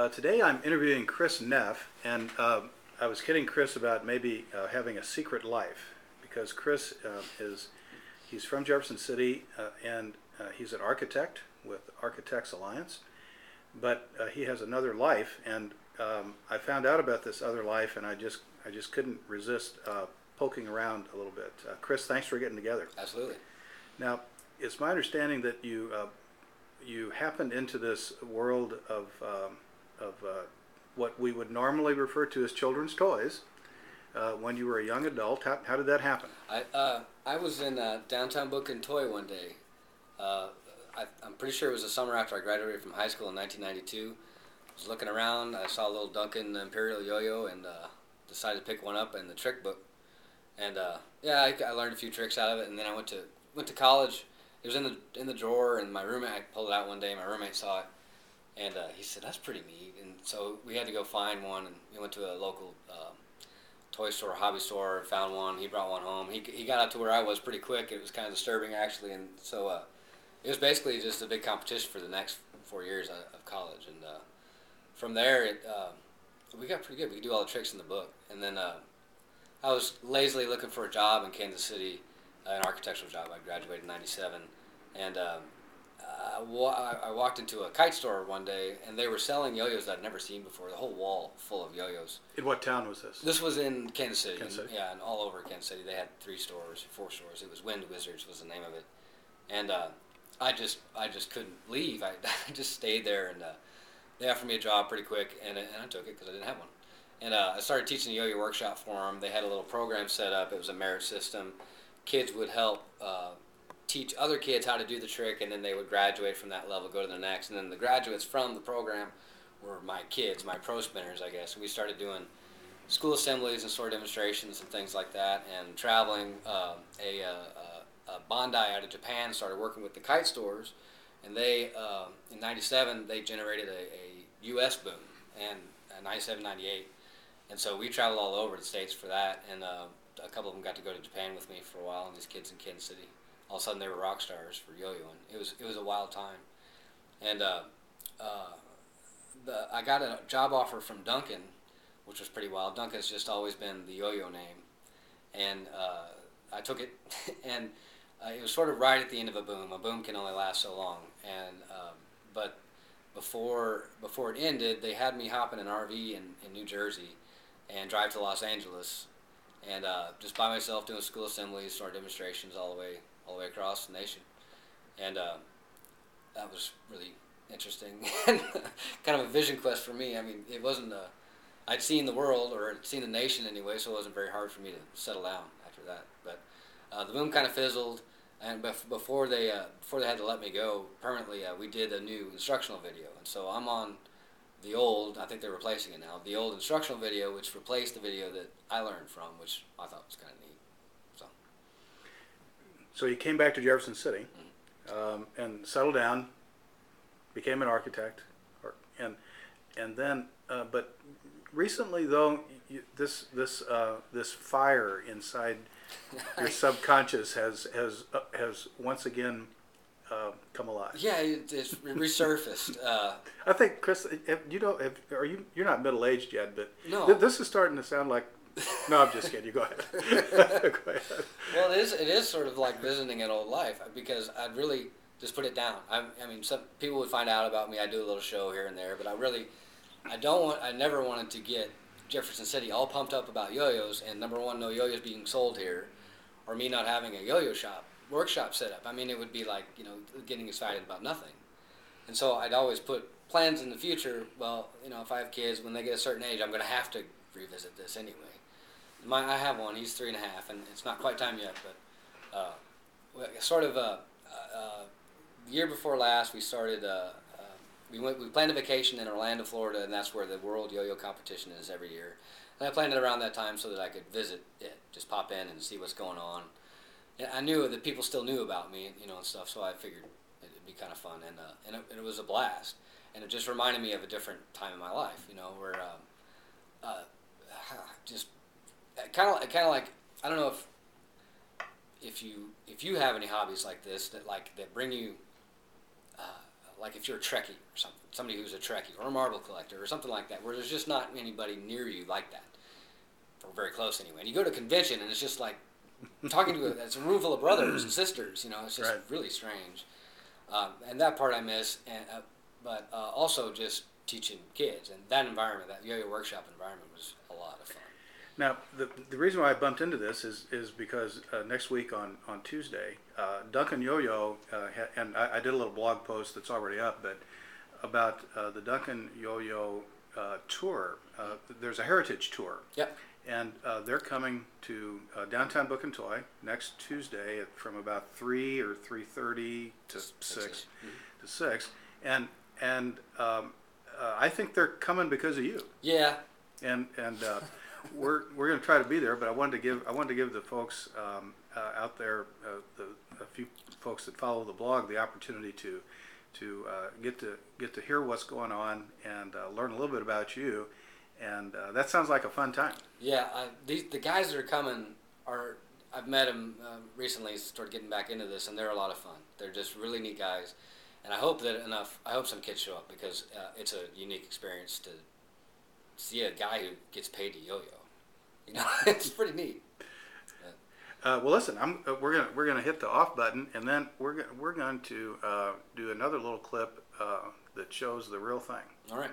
Today I'm interviewing Chris Neff, and I was kidding Chris about maybe having a secret life because Chris he's from Jefferson City and he's an architect with Architects Alliance, but he has another life, and I found out about this other life, and I just couldn't resist poking around a little bit. Chris, thanks for getting together. Absolutely. Now, it's my understanding that you happened into this world of what we would normally refer to as children's toys when you were a young adult. How did that happen? I was in downtown booking toy one day. I'm pretty sure it was the summer after I graduated from high school in 1992. I was looking around. I saw a little Duncan Imperial Yo-Yo and decided to pick one up in the trick book. And yeah, I learned a few tricks out of it. And then I went to college. It was in the drawer, and my roommate, I pulled it out one day. My roommate saw it, and he said, "That's pretty neat." And so we had to go find one, and we went to a local toy store, hobby store, found one. He brought one home. He got up to where I was pretty quick. It was kind of disturbing, actually, and so it was basically just a big competition for the next 4 years of college. And from there, we got pretty good. We could do all the tricks in the book. And then I was lazily looking for a job in Kansas City, an architectural job. I graduated in '97, and I walked into a kite store one day, and they were selling yo-yos that I'd never seen before. The whole wall full of yo-yos. In what town was this? This was in Kansas City. Kansas City? Yeah, and all over Kansas City. They had 4 stores. It was Wind Wizards was the name of it, and I just couldn't leave. I just stayed there, and they offered me a job pretty quick, and I took it because I didn't have one. And I started teaching a yo-yo workshop for them. They had a little program set up. It was a merit system. Kids would help teach other kids how to do the trick, and then they would graduate from that level, go to the next. And then the graduates from the program were my kids, my pro spinners, I guess. And we started doing school assemblies and store demonstrations and things like that, and traveling. Bondi out of Japan started working with the kite stores, and they in '97 they generated a U.S. boom, and '97, '98, and so we traveled all over the states for that, and a couple of them got to go to Japan with me for a while, and these kids in Kansas City, all of a sudden they were rock stars for yo-yoing. It was a wild time, and I got a job offer from Duncan, which was pretty wild. Duncan's just always been the yo-yo name, and I took it, and it was sort of right at the end of a boom. A boom can only last so long, and but before it ended, they had me hop in an RV in New Jersey and drive to Los Angeles, and just by myself doing school assemblies, store demonstrations all the way across the nation, and that was really interesting and kind of a vision quest for me. I mean, it wasn't I'd seen the world, or I'd seen the nation anyway, so it wasn't very hard for me to settle down after that. But the boom kind of fizzled, and before they had to let me go permanently, we did a new instructional video, and so I'm on the old, I think they're replacing it now, the old instructional video, which replaced the video that I learned from, which I thought was kind of neat. So you came back to Jefferson City, and settled down, became an architect, and then, but recently though, this fire inside your subconscious has once again come alive. Yeah, it's resurfaced. I think, Chris, you're not middle aged yet, but no. This is starting to sound like. No, I'm just kidding. You go ahead. Go ahead. Well, it is sort of like visiting an old life, because I'd really just put it down. I mean, some people would find out about me. I do a little show here and there, but I never wanted to get Jefferson City all pumped up about yo-yos, and number one, no yo-yos being sold here, or me not having a yo-yo workshop set up. I mean, it would be like, getting excited about nothing. And so I'd always put plans in the future. Well, if I have kids, when they get a certain age, I'm going to have to revisit this anyway. I have one. He's 3.5, and it's not quite time yet. But the year before last, we started. We planned a vacation in Orlando, Florida, and that's where the World Yo-Yo Competition is every year. And I planned it around that time so that I could visit it, just pop in and see what's going on. And I knew that people still knew about me, and stuff, so I figured it'd be kind of fun, and it was a blast. And it just reminded me of a different time in my life, where just kind of like, I don't know if you have any hobbies like this that bring you like if you're a Trekkie or something, somebody who's a Trekkie or a marble collector or something like that, where there's just not anybody near you like that, or very close anyway. And you go to a convention and it's just like talking to it's a room full of brothers and sisters. You know, it's just really strange. And that part I miss, but also just teaching kids and that environment, that yo-yo workshop environment was a lot of fun. Now, the reason why I bumped into this is because next week on Tuesday, DuncanYo-Yo, and I did a little blog post that's already up, but about the DuncanYo-Yo tour. There's a heritage tour. Yep. And they're coming to downtown Book and Toy next Tuesday from about 3 or 3:30 to 6 to 6, and I think they're coming because of you. Yeah. And we're going to try to be there, but I wanted to give the folks out there, a few folks that follow the blog, the opportunity to get to hear what's going on and learn a little bit about you. And that sounds like a fun time. Yeah, the guys that are coming I've met them recently, started getting back into this, and they're a lot of fun. They're just really neat guys, and I hope some kids show up, because it's a unique experience to see a guy who gets paid to yo-yo. You know, it's pretty neat. Well, listen, we're gonna hit the off button, and then we're going to do another little clip that shows the real thing. All right.